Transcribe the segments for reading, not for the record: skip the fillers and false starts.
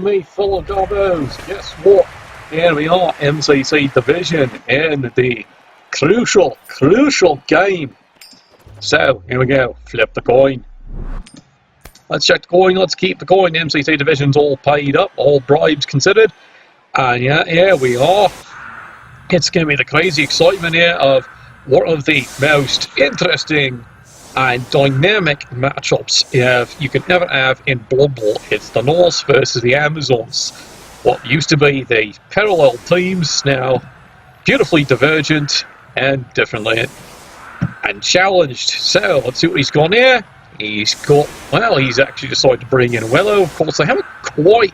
me full of gobbos. Guess what? Here we are, MCC Division in the crucial game. So, here we go. Flip the coin. Let's check the coin. Let's keep the coin. MCC Division's all paid up, all bribes considered. And yeah, here we are. It's going to be the crazy excitement here of one of the most interesting and dynamic matchups you can ever have in Blood Bowl. It's the Norse versus the Amazons. What used to be the parallel teams, now beautifully divergent and differently and challenged. So let's see what he's got here. He's got, well, he's actually decided to bring in Willow. Of course, they haven't quite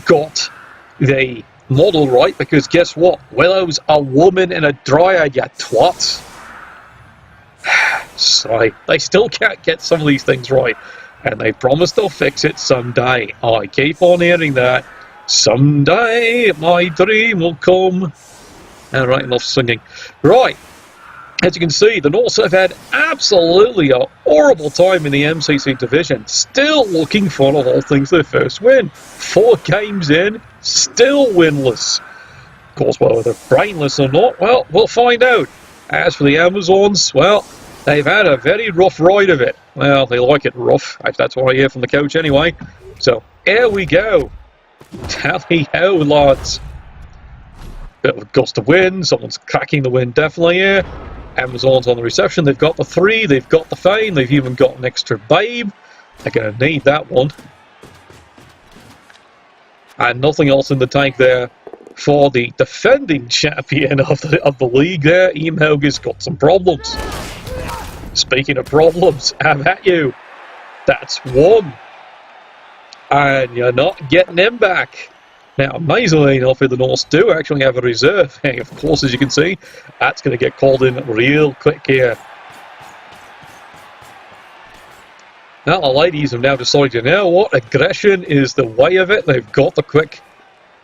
got the model right, because guess what? Willow's a woman and a dryad, you twats. Sorry, they still can't get some of these things right, and they promise they'll fix it someday. I keep on hearing that. Someday my dream will come. Alright, enough singing. Right, as you can see, the Norse have had absolutely a horrible time in the MCC division. Still looking for, of all things, their first win. 4 games in, still winless. Of course, whether they're brainless or not, well, we'll find out. As for the Amazons, well, they've had a very rough ride of it. Well, they like it rough. That's what I hear from the coach anyway. So, here we go. Tally-ho, lads. Bit of a gust of wind. Someone's cracking the wind definitely here. Amazons on the reception. They've got the 3. They've got the Fane. They've even got an extra Babe. They're going to need that one. And nothing else in the tank there for the defending champion of the league there. Emhog has got some problems. Speaking of problems, have at you. That's 1. And you're not getting him back. Now, amazingly enough, the Norse do actually have a reserve. And of course, as you can see, that's going to get called in real quick here. Now, the ladies have now decided, you know what, aggression is the way of it. They've got the quick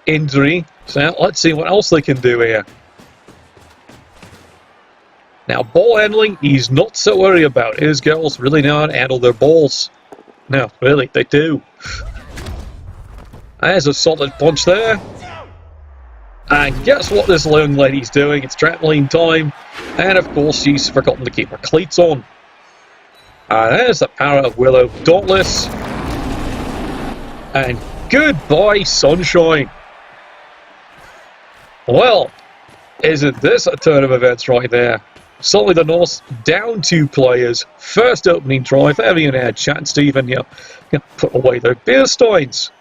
injury. So let's see what else they can do here. Now, ball handling, he's not so worried about. His girls really know how to handle their balls. No, really, they do. There's a solid punch there. And guess what this young lady's doing? It's trampoline time. And of course, she's forgotten to keep her cleats on. And there's the power of Willow Dauntless. And goodbye, sunshine. Well, isn't this a turn of events right there? Suddenly the Norse down 2 players. First opening drive. They haven't even had a chance to even put away their beer steins.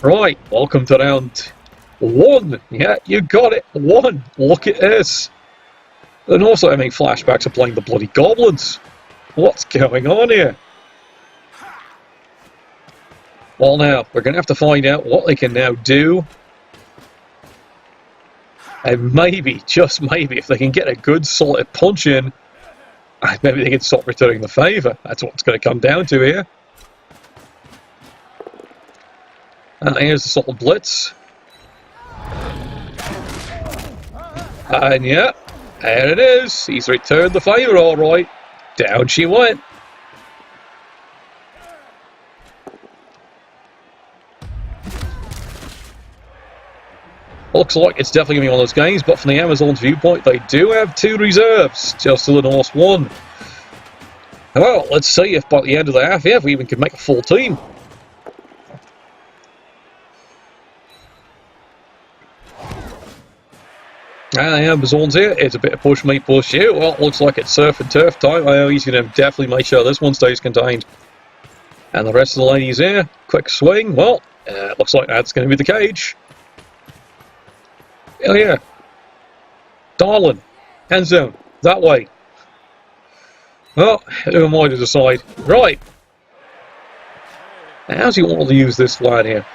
Right, welcome to round 1. Yeah, you got it. 1. Look at this. They're also having flashbacks of playing the bloody goblins. What's going on here? Well, now, we're going to have to find out what they can now do. And maybe, just maybe, if they can get a good solid punch in, maybe they can stop returning the favour. That's what it's going to come down to here. Here's the solid blitz. And yeah, there it is. He's returned the favour all right. Down she went. Looks like it's definitely going to be one of those games, but from the Amazons' viewpoint, they do have 2 reserves, just to the Norse 1. Well, let's see if by the end of the half, if we even can make a full team. And the Amazons here, it's a bit of push me, push you. Well, it looks like it's surf and turf time. I know he's going to definitely make sure this one stays contained. And the rest of the ladies here, quick swing. Well, looks like that's going to be the cage. Oh yeah. Darling. End zone. That way. Well, who am I to decide? Right. Now, how do you want to use this flat here?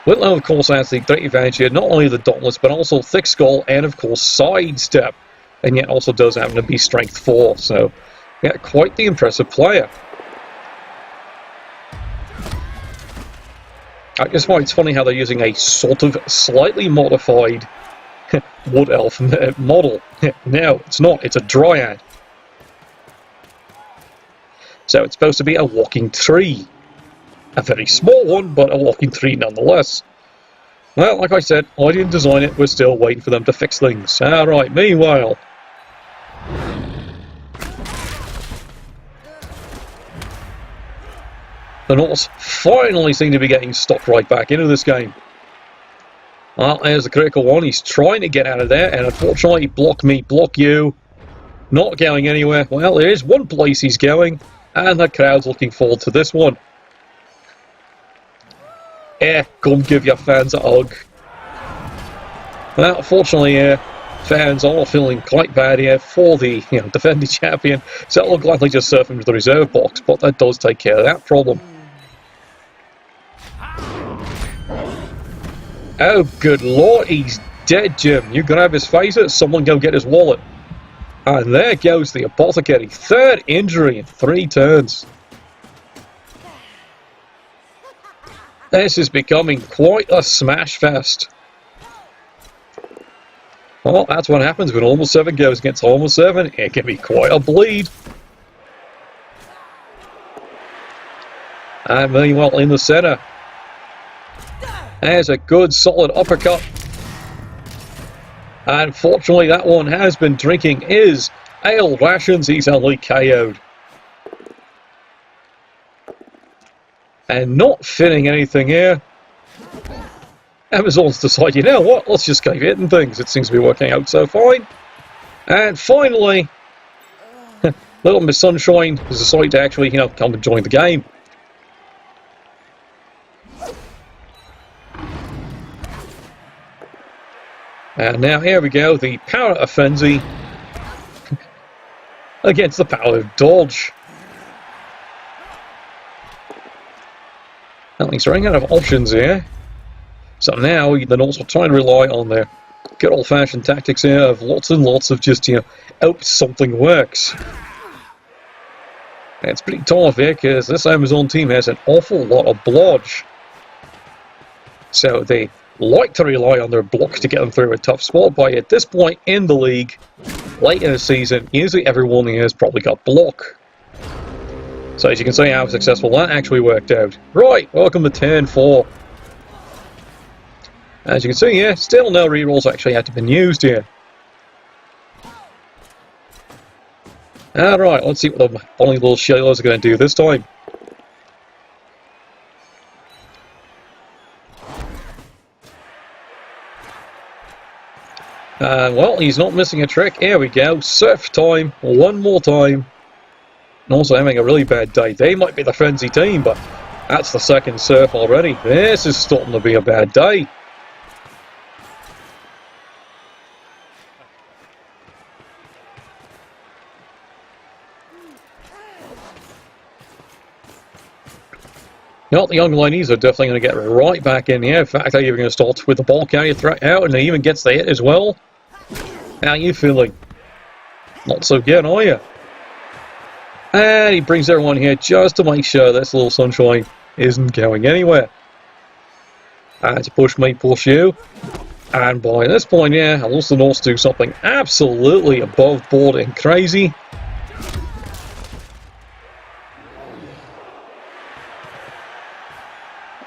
Whitlow, of course, has the great advantage here, not only the Dauntless, but also Thick Skull and, of course, Sidestep. And yet also does happen to be Strength 4. So, yeah, quite the impressive player. I just find it's funny how they're using a sort of slightly modified Wood Elf model. No, it's not. It's a Dryad. So it's supposed to be a walking tree. A very small one, but a walking treat nonetheless. Well, like I said, I didn't design it. We're still waiting for them to fix things. Alright, meanwhile... the Norse finally seem to be getting stuck right back into this game. Well, there's the critical one. He's trying to get out of there, and unfortunately, block me, block you. Not going anywhere. Well, there is one place he's going, and the crowd's looking forward to this one. Come give your fans a hug. Well, unfortunately, fans are feeling quite bad here for the defending champion, so they'll gladly just surf him to the reserve box, but that does take care of that problem. Oh, good lord, he's dead, Jim. You grab his phaser, someone go get his wallet. And there goes the apothecary. Third injury in 3 turns. This is becoming quite a smash fest. Well, that's what happens when Almost 7 goes against Almost 7. It can be quite a bleed. And meanwhile, in the center, there's a good solid uppercut. Unfortunately, that one has been drinking his ale rations. He's only KO'd. And not fitting anything here. Amazon's decided, you know what, let's just keep hitting things. It seems to be working out so fine. And finally, Little Miss Sunshine has decided to actually, come and join the game. And now here we go, the power of Frenzy against the power of Dodge. Well, he's running out of options here. So now the Norse will try and rely on their good old-fashioned tactics here of lots and lots of just, hope something works. And it's pretty tough here because this Amazon team has an awful lot of blodge. So they like to rely on their blocks to get them through a tough spot, but at this point in the league, late in the season, usually everyone here has probably got block. So as you can see how successful that actually worked out. Right, welcome to turn 4. As you can see here, still no rerolls actually had to be used here. Alright, let's see what the funny little shillers are going to do this time. Well, he's not missing a trick. Here we go. Surf time. One more time. And also having a really bad day. They might be the frenzy team, but that's the second surf already. This is starting to be a bad day. Well, the young ladies are definitely going to get right back in here. In fact, they're even going to start with the ball carrier threat out, and he even gets the hit as well. How are you feeling? Not so good, are you? And he brings everyone here just to make sure this little sunshine isn't going anywhere. And to push me, push you. And by this point here, unless the Norse do something absolutely above board and crazy,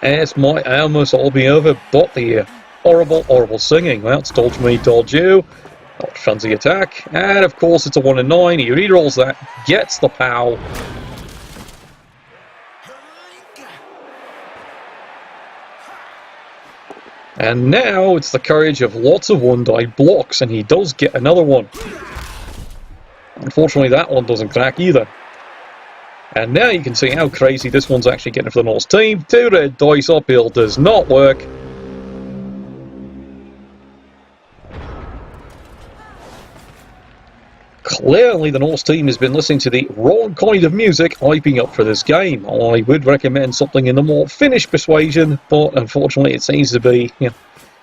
it might almost all be over, but the horrible, horrible singing. Well, it's dodge me, dodge you. Not fancy attack. And of course, it's a 1 in 9. He rerolls that, gets the POW. And now it's the courage of lots of 1-die blocks, and he does get another one. Unfortunately, that one doesn't crack either. And now you can see how crazy this one's actually getting for the Norse team. 2 red dice uphill does not work. Clearly the Norse team has been listening to the wrong kind of music hyping up for this game. I would recommend something in the more Finnish persuasion, but unfortunately it seems to be,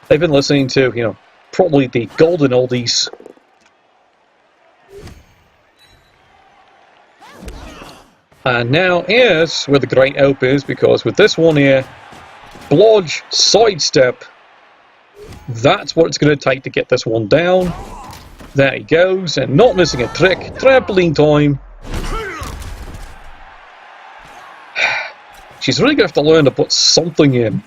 they've been listening to, probably the golden oldies. And now here's where the great hope is, because with this one here, blodge, sidestep, that's what it's going to take to get this one down. There he goes, and not missing a trick. Trampoline time. She's really going to have to learn to put something in.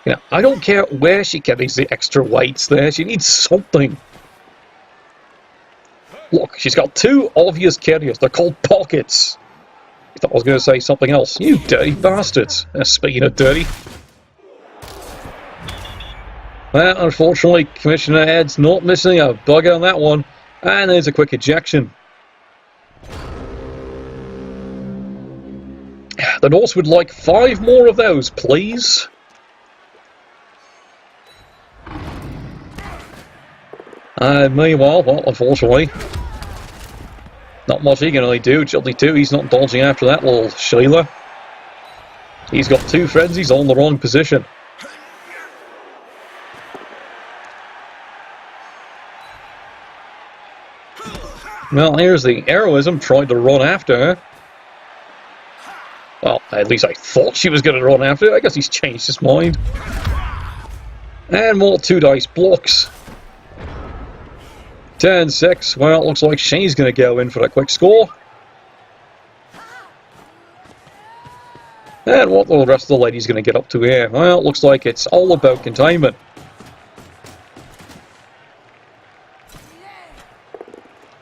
You know, I don't care where she carries the extra weights there. She needs something. Look, she's got two obvious carriers. They're called pockets. I thought I was going to say something else. You dirty bastards. Speaking of dirty. Well, unfortunately, Commissioner Ed's not missing a bug on that one. And there's a quick ejection. The Norse would like 5 more of those, please. Meanwhile, well, unfortunately, not much he can really do. Chilty 2, he's not dodging after that little Sheila. He's got 2 frenzies on the wrong position. Well, here's the heroism, tried to run after her. Well, at least I thought she was going to run after her. I guess he's changed his mind. And more 2 dice blocks. Turn 6. Well, it looks like she's going to go in for a quick score. And what the rest of the ladies going to get up to here? Well, it looks like it's all about containment.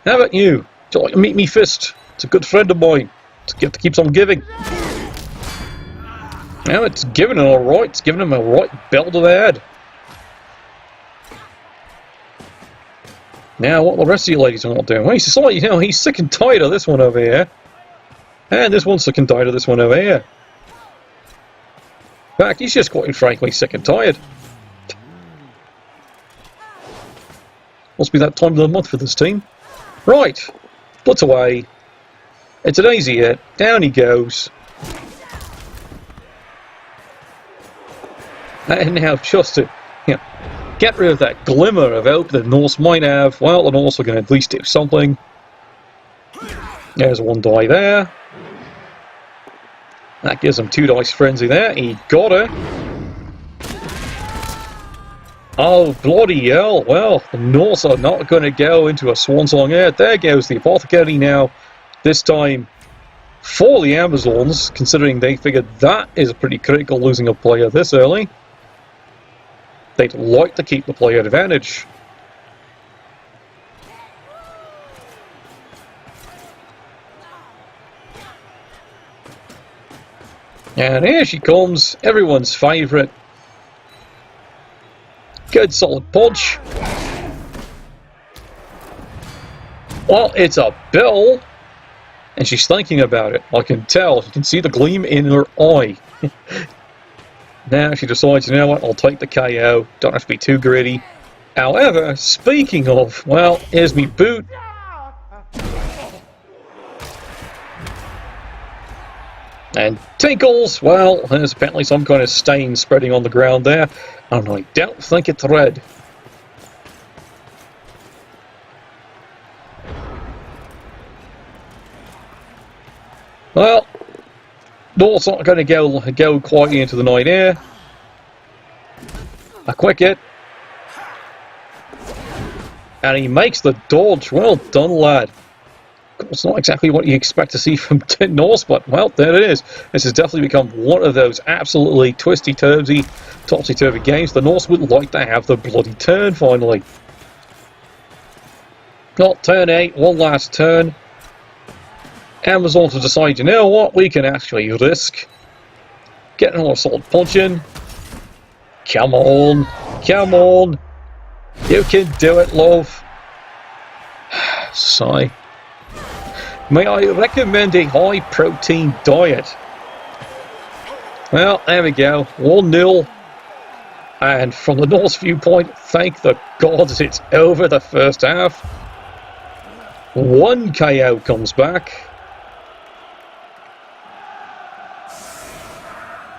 How about you? Do you like to meet me fist? It's a good friend of mine. It keeps on giving. Now it's giving him alright. It's giving him a right belt to the head. Now, what the rest of you ladies are not doing? Well, he's like, you know, he's sick and tired of this one over here. And this one's sick and tired of this one over here. In fact, he's just quite frankly sick and tired. Must be that time of the month for this team. Right. Blitz away. It's an easy hit. Down he goes. And now just to, you know, get rid of that glimmer of hope the Norse might have. Well, the Norse are going to at least do something. There's 1 die there. That gives him 2 dice frenzy there. He got her. Oh, bloody hell. Well, the Norse are not going to go into a swan song here. There goes the Apothecary now. This time for the Amazons, considering they figured that is pretty critical, losing a player this early. They'd like to keep the player advantage. And here she comes, everyone's favourite. Good solid punch. Well, it's a bill. And she's thinking about it. I can tell. You can see the gleam in her eye. Now she decides, you know what, I'll take the KO. Don't have to be too greedy. However, speaking of, well, here's me boot. And tinkles, well, there's apparently some kind of stain spreading on the ground there. And I don't think it's red. Well, North's not going to go quietly into the night here. A quick hit. And he makes the dodge. Well done, lad. It's not exactly what you expect to see from Norse, but, well, there it is. This has definitely become one of those absolutely twisty-turvy, topsy-turvy games. The Norse would like to have the bloody turn, finally. Got turn 8, one last turn. Amazon to decide, you know what, we can actually risk getting another solid punch in. Come on, come on. You can do it, love. Sigh. May I recommend a high-protein diet? Well, there we go. 1-0. And from the Norse viewpoint, thank the gods it's over the first half. 1 KO comes back.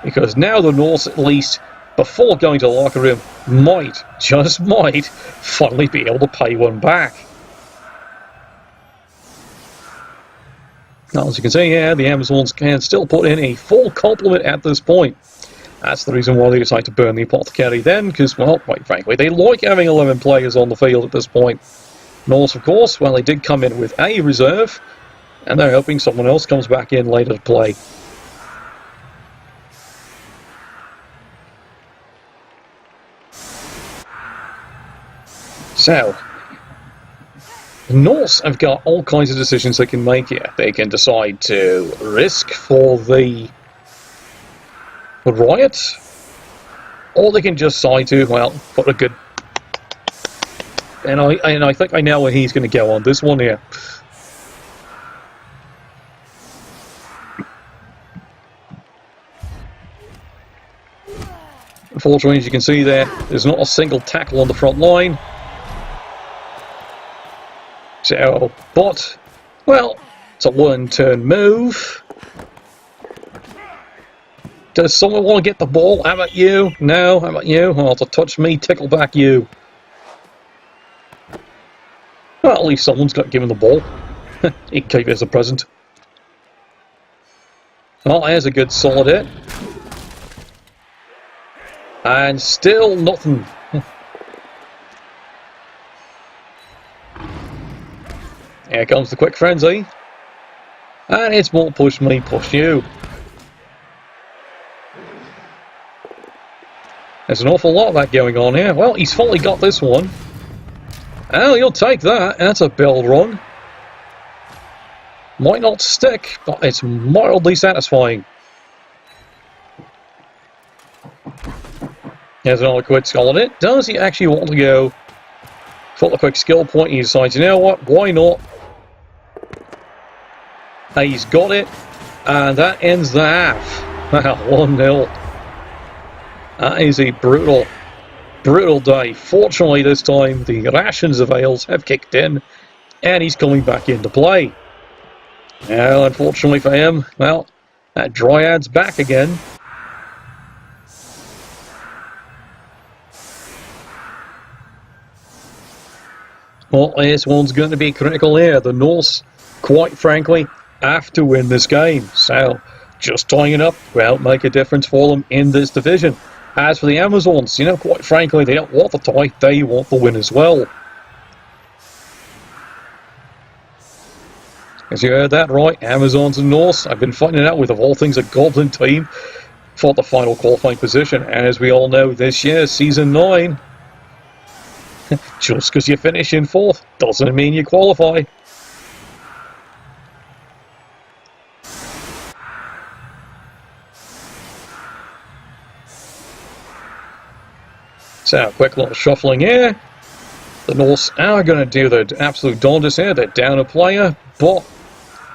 Because now the Norse, at least, before going to the locker room, might, just might, finally be able to pay one back. Now, as you can see here, the Amazons can still put in a full complement at this point. That's the reason why they decide to burn the Apothecary then, because, well, quite frankly, they like having 11 players on the field at this point. Norse, of course, well, they did come in with a reserve, and they're hoping someone else comes back in later to play. So, the Norse have got all kinds of decisions they can make here. They can decide to risk for the riot, or they can just decide to, well, put a good... And I think I know where he's going to go on this one here. Unfortunately, as you can see there's not a single tackle on the front line. So, but, well, it's a one-turn move. Does someone want to get the ball? How about you? No, how about you? Oh, to touch me, tickle back you. Well, at least someone's got given the ball. He can keep it as a present. Well, there's a good solid hit. And still nothing. Here comes the quick frenzy. And it's more push me, push you. There's an awful lot of that going on here. Well, he's finally got this one. Oh, you'll take that. That's a build run. Might not stick, but it's mildly satisfying. There's another quick skill on it. Does he actually want to go for the quick skill point? He decides, you know what, why not? He's got it, and that ends the half. 1-0. That is a brutal, brutal day. Fortunately, this time the rations of ales have kicked in, and he's coming back into play. Now, unfortunately for him, well, that Dryad's back again. Well, this one's going to be critical here. The Norse, quite frankly, have to win this game. So, just tying it up won't make a difference for them in this division. As for the Amazons, you know, quite frankly, they don't want the tie, they want the win as well. As you heard that right, Amazons and Norse, I've been fighting it out with, of all things, a Goblin team for the final qualifying position. And as we all know, this year, Season 9... just because you finish in 4th doesn't mean you qualify. So, quick little shuffling here. The Norse are going to do their absolute darndest here. They're down a player, but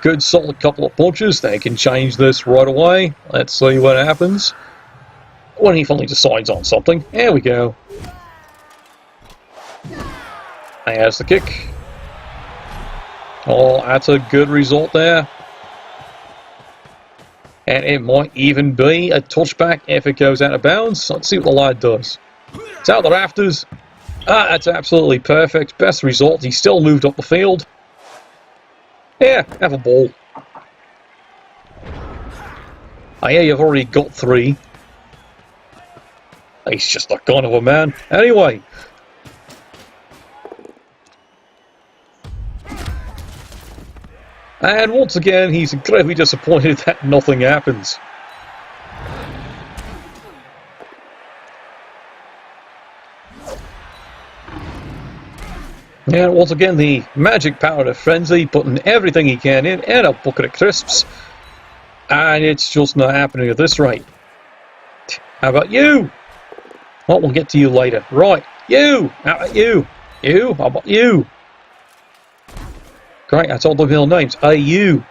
good solid couple of punches. They can change this right away. Let's see what happens when he finally decides on something. Here we go. There's the kick. Oh, that's a good result there. And it might even be a touchback if it goes out of bounds. Let's see what the lad does. It's out the rafters. Ah, that's absolutely perfect. Best result. He still moved up the field. Yeah, have a ball. I hear you've already got 3. He's just that kind of a man. Anyway. And once again, he's incredibly disappointed that nothing happens. And once again, the magic power of frenzy, putting everything he can in, and a bucket of crisps. And it's just not happening at this rate. How about you? Well, we'll get to you later. Right, you! How about you? You? How about you? Great, that's all the real names. You.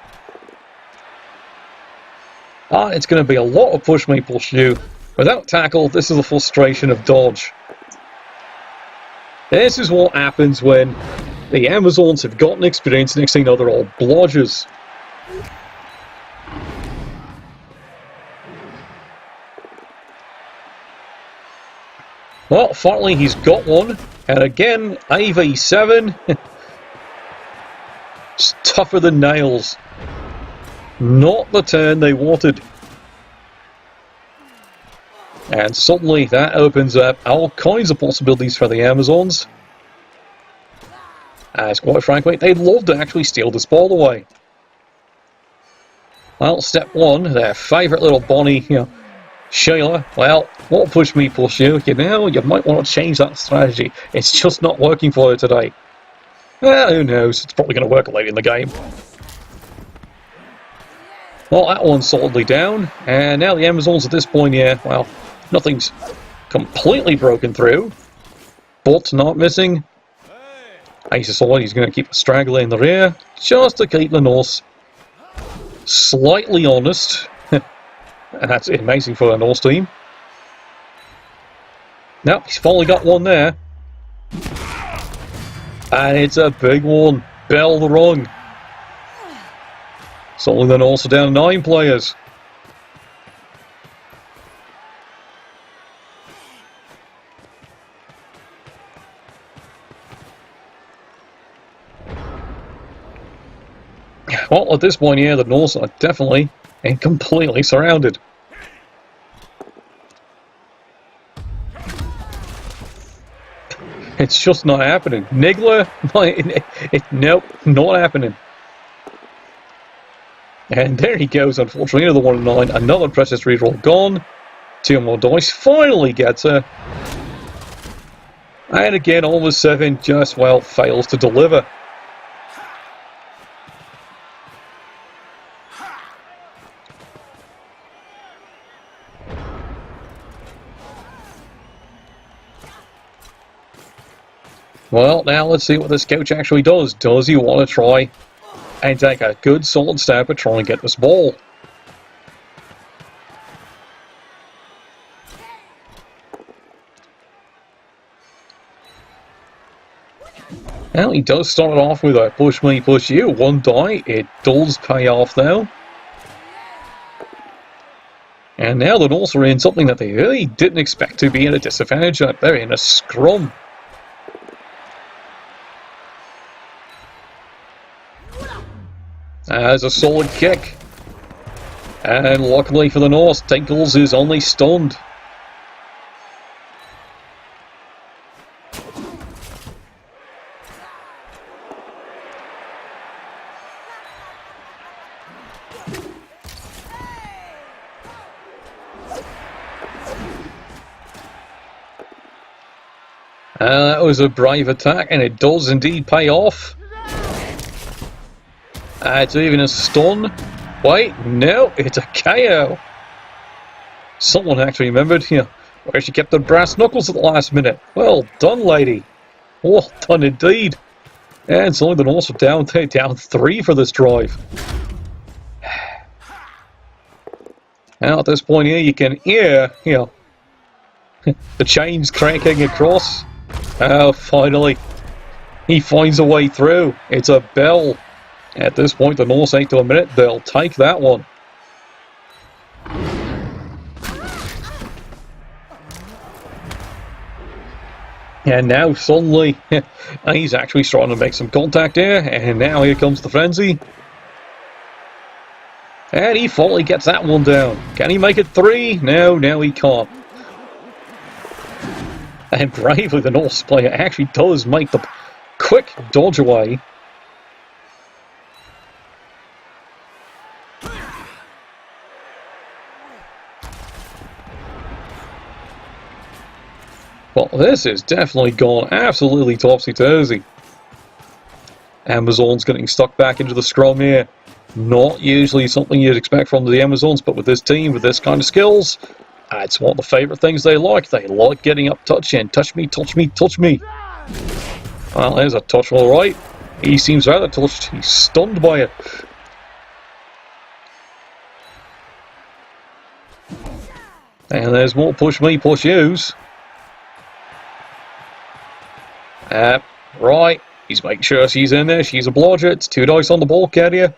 Ah, it's going to be a lot of push me, push you. Without tackle, this is the frustration of dodge. This is what happens when the Amazons have gotten experience, next thing you know, they're all blodgers. Well, finally he's got one. And again, AV7. It's tougher than nails. Not the turn they wanted. And suddenly that opens up all kinds of possibilities for the Amazons. As quite frankly, they'd love to actually steal this ball away. Well, step 1, their favourite little Bonnie, you know, Sheila, well, what push me, push you? You know, you might want to change that strategy. It's just not working for you today. Well, who knows? It's probably going to work later in the game. Well, that one's solidly down, and now the Amazons at this point, yeah, well, nothing's completely broken through, but not missing. Ace of Sword, he's going to keep a straggler in the rear, just to keep the Norse slightly honest. And that's amazing for a Norse team. Now, he's finally got one there. And it's a big one. Bell the rung. Suddenly then also down 9 players. Well, at this point here, the Norse are definitely and completely surrounded. It's just not happening. Niggler? Nope, not happening. And there he goes, unfortunately, into the 1 and 9. Another precious reroll gone. 2 more dice. Finally gets her. And again, almost 7 just, well, fails to deliver. Well, now let's see what this coach actually does. Does he want to try and take a good solid stab at trying to get this ball? Well, he does start it off with a push me, push you. 1 die. It does pay off though. And now they're also in something that they really didn't expect to be at a disadvantage. They're in a scrum. As a solid kick. And luckily for the Norse, Tinkles is only stunned. That was a brave attack, and it does indeed pay off. It's even a stun. Wait, no, it's a KO. Someone actually remembered here where she kept her brass knuckles at the last minute. Well done, lady. Well done indeed. And suddenly the Norse are down 3 for this drive. Now at this point here, you can hear, the chains cranking across. Oh, finally, he finds a way through. It's a bell. At this point, the Norse ain't to a minute. They'll take that one. And now suddenly, he's actually starting to make some contact here. And now here comes the frenzy. And he finally gets that one down. Can he make it 3? No, he can't. And bravely, the Norse player actually does make the quick dodge away. Well, this has definitely gone absolutely topsy-turvy. Amazons getting stuck back into the scrum here. Not usually something you'd expect from the Amazons, but with this team, with this kind of skills, it's one of the favourite things they like. They like getting up touch and touch me, touch me, touch me. Well, there's a touch all right. He seems rather touched. He's stunned by it. And there's more push me, push yous. Right. He's making sure she's in there. She's a blodger. It's 2 dice on the ball carrier.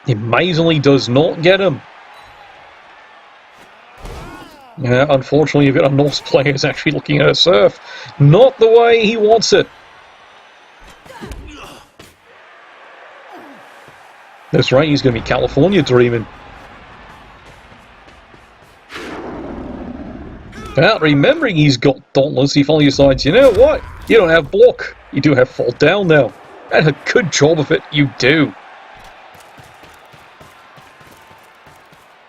He amazingly does not get him. Yeah, unfortunately, you've got a Norse player who's actually looking at a surf. Not the way he wants it. That's right, he's going to be California dreaming. Well, remembering he's got Dauntless, he finally decides, you know what? You don't have block. You do have fall down now. And a good job of it, you do.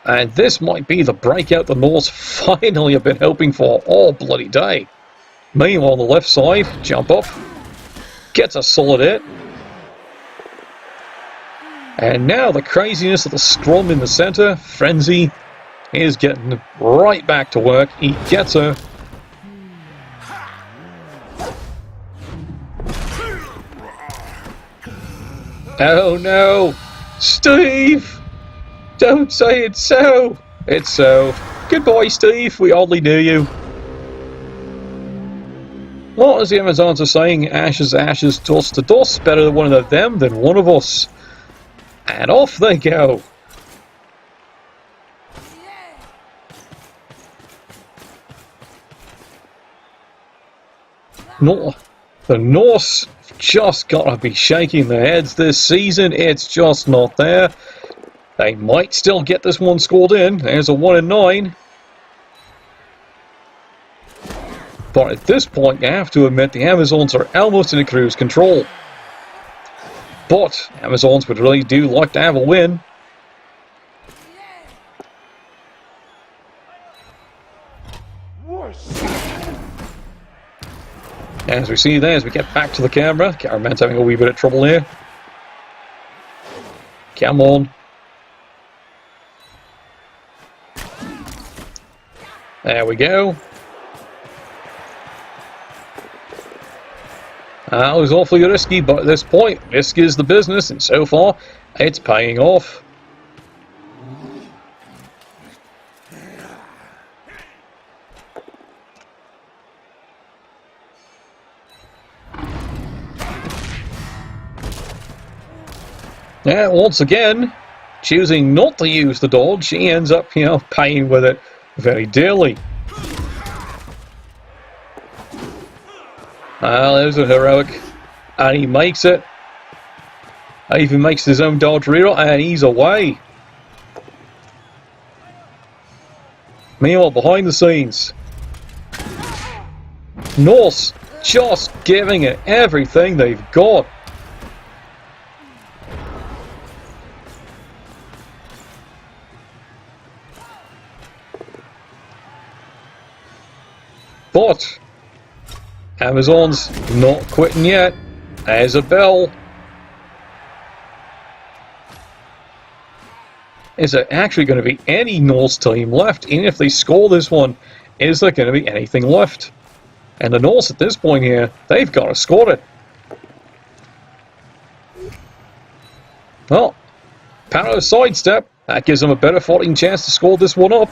And this might be the breakout the Norse finally have been hoping for all bloody day. Meanwhile, on the left side, jump up, gets a solid hit. And now the craziness of the scrum in the centre. Frenzy is getting right back to work. He gets her. Oh no! Steve! Don't say it's so! It's so. Goodbye, Steve. We hardly knew you. Well, as the Amazons are saying, ashes, ashes, dust to dust. Better one of them than one of us. And off they go. No, the Norse just gotta be shaking their heads this season. It's just not there. They might still get this one scored in. There's a 1 in 9. But at this point, you have to admit the Amazons are almost in cruise control. But Amazons would really do like to have a win. As we see there, as we get back to the cameraman's having a wee bit of trouble here. Come on. There we go. That was awfully risky, but at this point, risk is the business, and so far, it's paying off. Yeah, once again, choosing not to use the dodge, he ends up, paying with it very dearly. Well, there's a heroic, and he makes it. He even makes his own dodge reroll, and he's away. Meanwhile, behind the scenes, Norse just giving it everything they've got. But Amazon's not quitting yet. There's a bell. Is there actually going to be any Norse team left? Even if they score this one, is there going to be anything left? And the Norse at this point here, they've got to score it. Well, power sidestep. That gives them a better fighting chance to score this one up.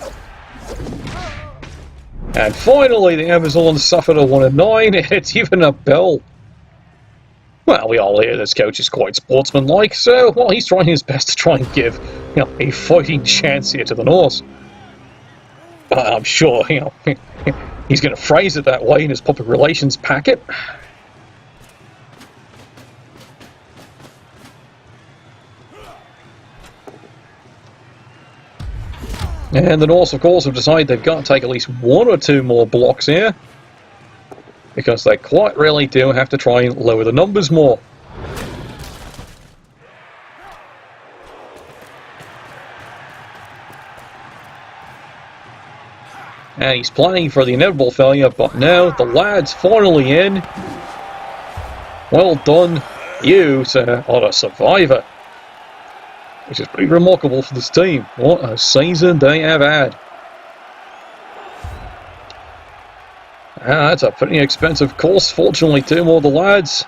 And finally, the Amazons suffered a 1 in 9. It's even a bell. Well, we all hear this coach is quite sportsmanlike, so, well, he's trying his best to try and give, a fighting chance here to the Norse. I'm sure, he's going to phrase it that way in his public relations packet. And the Norse, of course, have decided they've got to take at least 1 or 2 more blocks here, because they quite really do have to try and lower the numbers more. And he's planning for the inevitable failure, but now the lad's finally in. Well done, you, sir, are a survivor. Which is pretty remarkable for this team. What a season they have had. That's a pretty expensive course. Fortunately, 2 more of the lads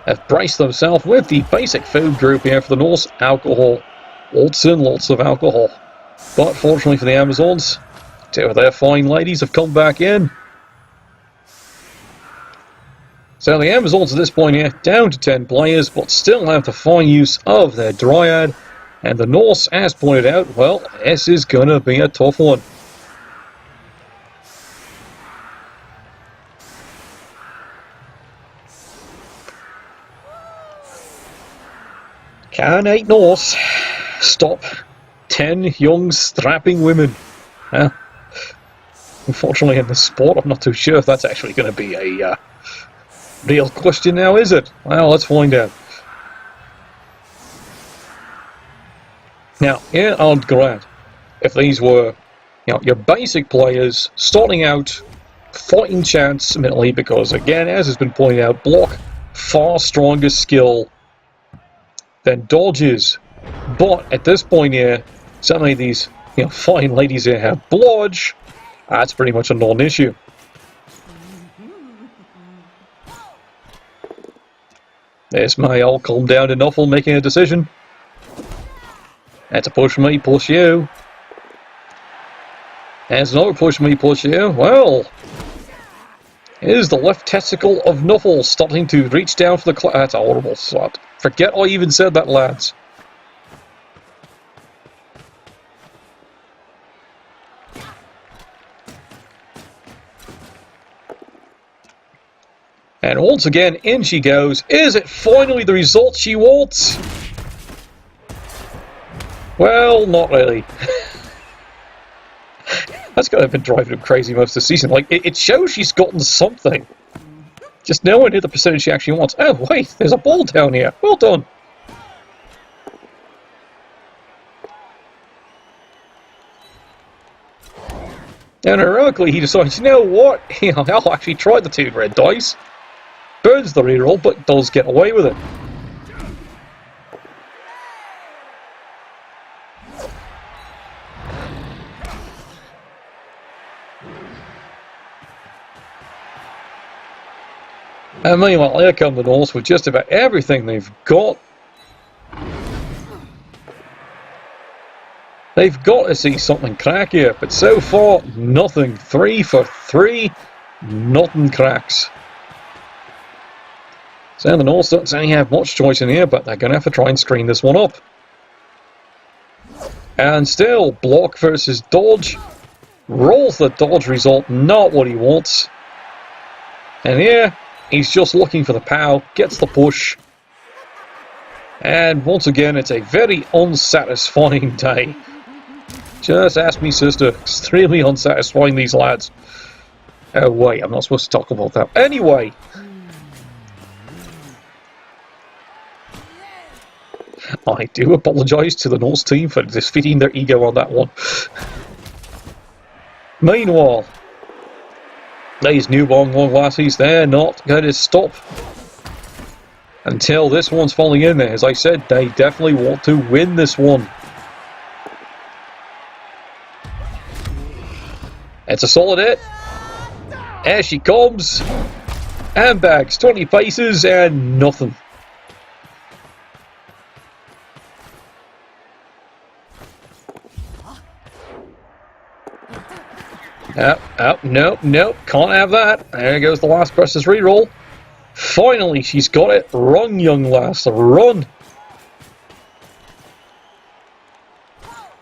have braced themselves with the basic food group here for the Norse. Alcohol. Lots and lots of alcohol. But fortunately for the Amazons, 2 of their fine ladies have come back in. So the Amazons at this point here, down to 10 players, but still have the fine use of their Dryad. And the Norse, as pointed out, well, this is going to be a tough one. Can 8 Norse stop 10 young strapping women? Unfortunately in this sport, I'm not too sure if that's actually going to be a real question now, is it? Well, let's find out. Now, yeah, I'd grant if these were, your basic players starting out fighting chance, admittedly, because again, as has been pointed out, block far stronger skill than dodge is. But at this point here, certainly these fine ladies here have blodge. That's pretty much a non-issue. There's my old calm down to Nuffle making a decision. That's a push me, push you. There's another push me, push you. Well, here's the left testicle of Nuffle starting to reach down for the that's a horrible slot. Forget I even said that, lads. And once again, in she goes. Is it finally the result she wants? Well, not really. That's got to have been driving him crazy most of the season. Like, it shows she's gotten something. Just nowhere near the percentage she actually wants. Oh, wait, there's a ball down here. Well done. And heroically, he decides, you know what? I'll actually try the 2 red dice. Burns the reroll, but does get away with it. And meanwhile, here come the Norse with just about everything they've got. They've got to see something crack here, but so far, nothing. 3 for 3, nothing cracks. So the Norse don't really have much choice in here, but they're going to have to try and screen this one up. And still, block versus dodge. Rolls the dodge result, not what he wants. And here, he's just looking for the pow, gets the push. And once again, it's a very unsatisfying day. Just ask me, sister. Extremely unsatisfying, these lads. Oh, wait, I'm not supposed to talk about that. Anyway. I do apologise to the Norse team for defeating their ego on that one. Meanwhile, these newborn lassies, they're not going to stop until this one's falling in there. As I said, they definitely want to win this one. It's a solid hit. There she comes. Handbags, 20 paces, and nothing. Nope, can't have that. There goes the last versus reroll. Finally, she's got it. Run, young lass, run.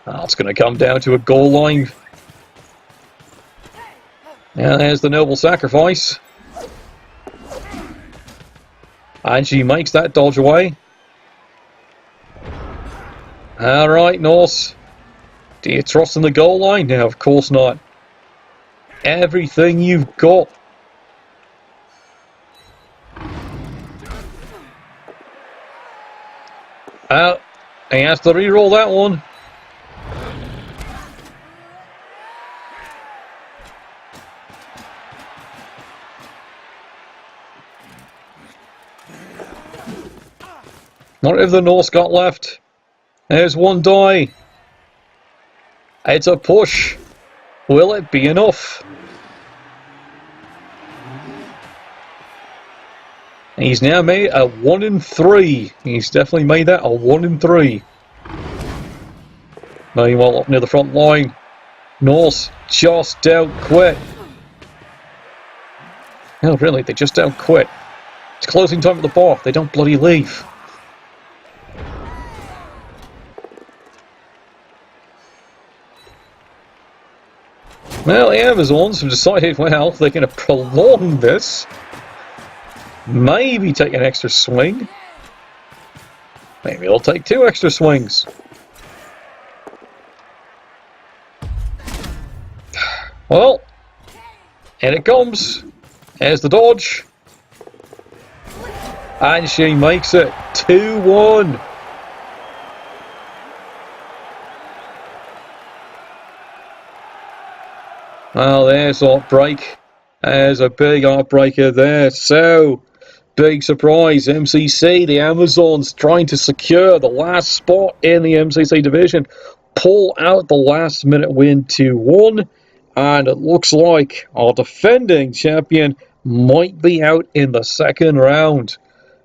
It's going to come down to a goal line. And there's the noble sacrifice. And she makes that dodge away. Alright, Norse. Do you trust in the goal line? No, of course not. Everything you've got. He has to re-roll that one. What have the Norse got left? There's one die. It's a push. Will it be enough? He's now made a 1 in 3. He's definitely made that a 1 in 3. Meanwhile, up near the front line, Norse just don't quit. No, really, they just don't quit. It's closing time at the bar. They don't bloody leave. Well, the Amazons have decided, well, they're going to prolong this. Maybe take an extra swing. Maybe they'll take 2 extra swings. Well, and it comes. There's the dodge. And she makes it 2-1. Well, there's a break. There's a big heartbreaker there. So, big surprise. MCC, the Amazons, trying to secure the last spot in the MCC division. Pull out the last minute win 2-1. And it looks like our defending champion might be out in the second round.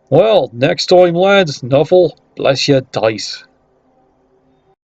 Well, next time, lads, Nuffle, bless your dice.